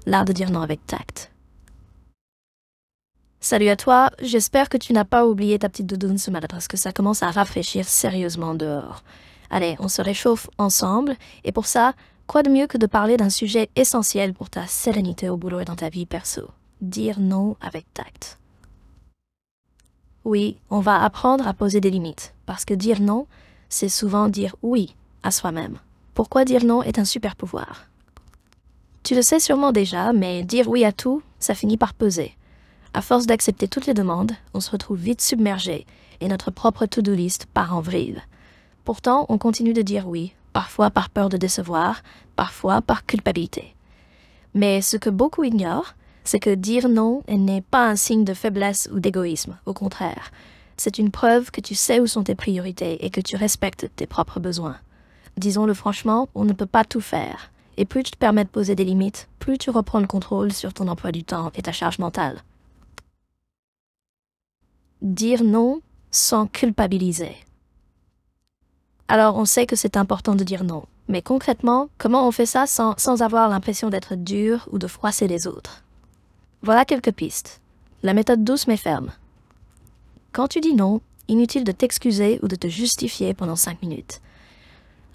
l'art de dire non avec tact. Salut à toi, j'espère que tu n'as pas oublié ta petite doudoune ce matin parce que ça commence à rafraîchir sérieusement dehors. Allez, on se réchauffe ensemble et pour ça, quoi de mieux que de parler d'un sujet essentiel pour ta sérénité au boulot et dans ta vie perso. Dire non avec tact. Oui, on va apprendre à poser des limites parce que dire non, c'est souvent dire oui à soi-même. Pourquoi dire non est un super pouvoir? Tu le sais sûrement déjà, mais dire oui à tout, ça finit par peser. À force d'accepter toutes les demandes, on se retrouve vite submergé et notre propre to-do list part en vrille. Pourtant, on continue de dire oui, parfois par peur de décevoir, parfois par culpabilité. Mais ce que beaucoup ignorent, c'est que dire non n'est pas un signe de faiblesse ou d'égoïsme, au contraire. C'est une preuve que tu sais où sont tes priorités et que tu respectes tes propres besoins. Disons-le franchement, on ne peut pas tout faire. Et plus tu te permets de poser des limites, plus tu reprends le contrôle sur ton emploi du temps et ta charge mentale. Dire non sans culpabiliser. Alors, on sait que c'est important de dire non. Mais concrètement, comment on fait ça sans avoir l'impression d'être dur ou de froisser les autres? Voilà quelques pistes. La méthode douce mais ferme. Quand tu dis non, inutile de t'excuser ou de te justifier pendant 5 minutes.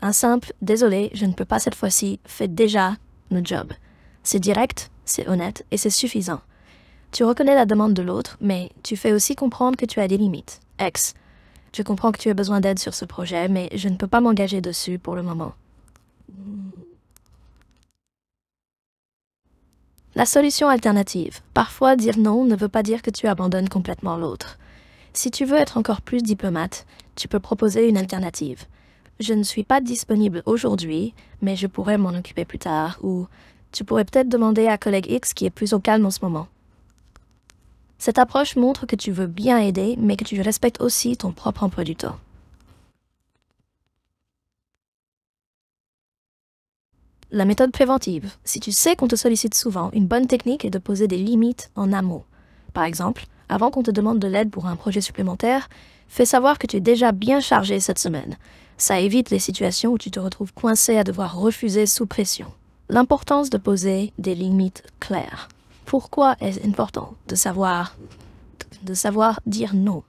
Un simple « désolé, je ne peux pas cette fois-ci » fait déjà le job. C'est direct, c'est honnête et c'est suffisant. Tu reconnais la demande de l'autre, mais tu fais aussi comprendre que tu as des limites. Ex, je comprends que tu as besoin d'aide sur ce projet, mais je ne peux pas m'engager dessus pour le moment. La solution alternative. Parfois, dire non ne veut pas dire que tu abandonnes complètement l'autre. Si tu veux être encore plus diplomate, tu peux proposer une alternative. Je ne suis pas disponible aujourd'hui, mais je pourrais m'en occuper plus tard, ou tu pourrais peut-être demander à collègue X qui est plus au calme en ce moment. Cette approche montre que tu veux bien aider, mais que tu respectes aussi ton propre emploi du temps. La méthode préventive. Si tu sais qu'on te sollicite souvent, une bonne technique est de poser des limites en amont. Par exemple, avant qu'on te demande de l'aide pour un projet supplémentaire, fais savoir que tu es déjà bien chargé cette semaine. Ça évite les situations où tu te retrouves coincé à devoir refuser sous pression. L'importance de poser des limites claires. Pourquoi est-ce important de savoir dire non?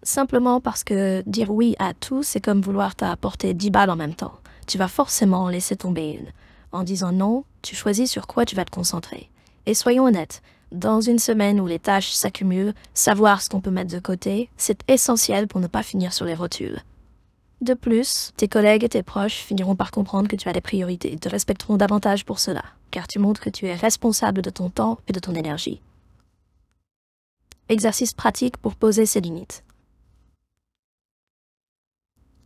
Simplement parce que dire oui à tout, c'est comme vouloir t'apporter 10 balles en même temps. Tu vas forcément en laisser tomber une. En disant non, tu choisis sur quoi tu vas te concentrer. Et soyons honnêtes, dans une semaine où les tâches s'accumulent, savoir ce qu'on peut mettre de côté, c'est essentiel pour ne pas finir sur les rotules. De plus, tes collègues et tes proches finiront par comprendre que tu as des priorités et te respecteront davantage pour cela, car tu montres que tu es responsable de ton temps et de ton énergie. Exercice pratique pour poser ses limites.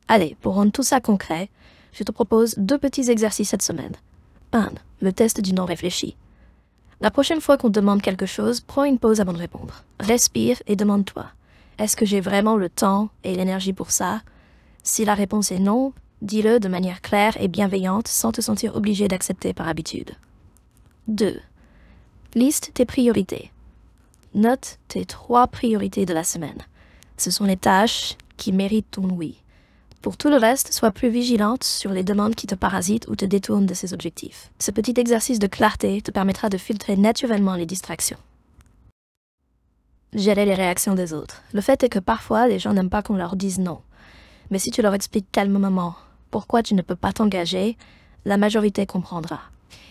Allez, pour rendre tout ça concret, je te propose 2 petits exercices cette semaine. 1. Le test du non réfléchi. La prochaine fois qu'on te demande quelque chose, prends une pause avant de répondre. Respire et demande-toi. Est-ce que j'ai vraiment le temps et l'énergie pour ça? Si la réponse est non, dis-le de manière claire et bienveillante sans te sentir obligé d'accepter par habitude. 2. Liste tes priorités. Note tes 3 priorités de la semaine. Ce sont les tâches qui méritent ton oui. Pour tout le reste, sois plus vigilante sur les demandes qui te parasitent ou te détournent de ces objectifs. Ce petit exercice de clarté te permettra de filtrer naturellement les distractions. Gérer les réactions des autres. Le fait est que parfois, les gens n'aiment pas qu'on leur dise non. Mais si tu leur expliques calmement pourquoi tu ne peux pas t'engager, la majorité comprendra.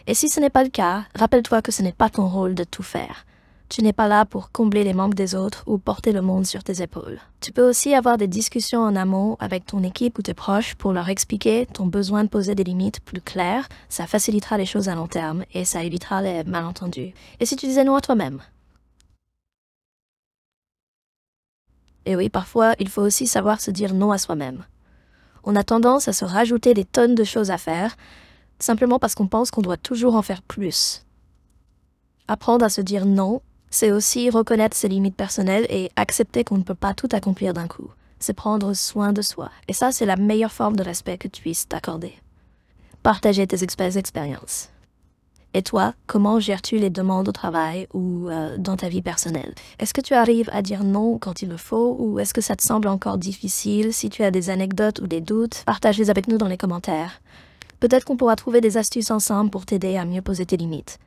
Et si ce n'est pas le cas, rappelle-toi que ce n'est pas ton rôle de tout faire. Tu n'es pas là pour combler les manques des autres ou porter le monde sur tes épaules. Tu peux aussi avoir des discussions en amont avec ton équipe ou tes proches pour leur expliquer ton besoin de poser des limites plus claires. Ça facilitera les choses à long terme et ça évitera les malentendus. Et si tu disais non à toi-même? Et oui, parfois, il faut aussi savoir se dire non à soi-même. On a tendance à se rajouter des tonnes de choses à faire, simplement parce qu'on pense qu'on doit toujours en faire plus. Apprendre à se dire non, c'est aussi reconnaître ses limites personnelles et accepter qu'on ne peut pas tout accomplir d'un coup. C'est prendre soin de soi. Et ça, c'est la meilleure forme de respect que tu puisses t'accorder. Partager tes expériences. Et toi, comment gères-tu les demandes au travail ou dans ta vie personnelle? Est-ce que tu arrives à dire non quand il le faut ou est-ce que ça te semble encore difficile? Si tu as des anecdotes ou des doutes, partage-les avec nous dans les commentaires. Peut-être qu'on pourra trouver des astuces ensemble pour t'aider à mieux poser tes limites.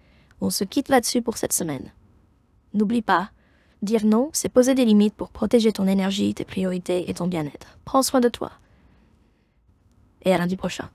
On se quitte là-dessus pour cette semaine. N'oublie pas, dire non, c'est poser des limites pour protéger ton énergie, tes priorités et ton bien-être. Prends soin de toi. Et à lundi prochain.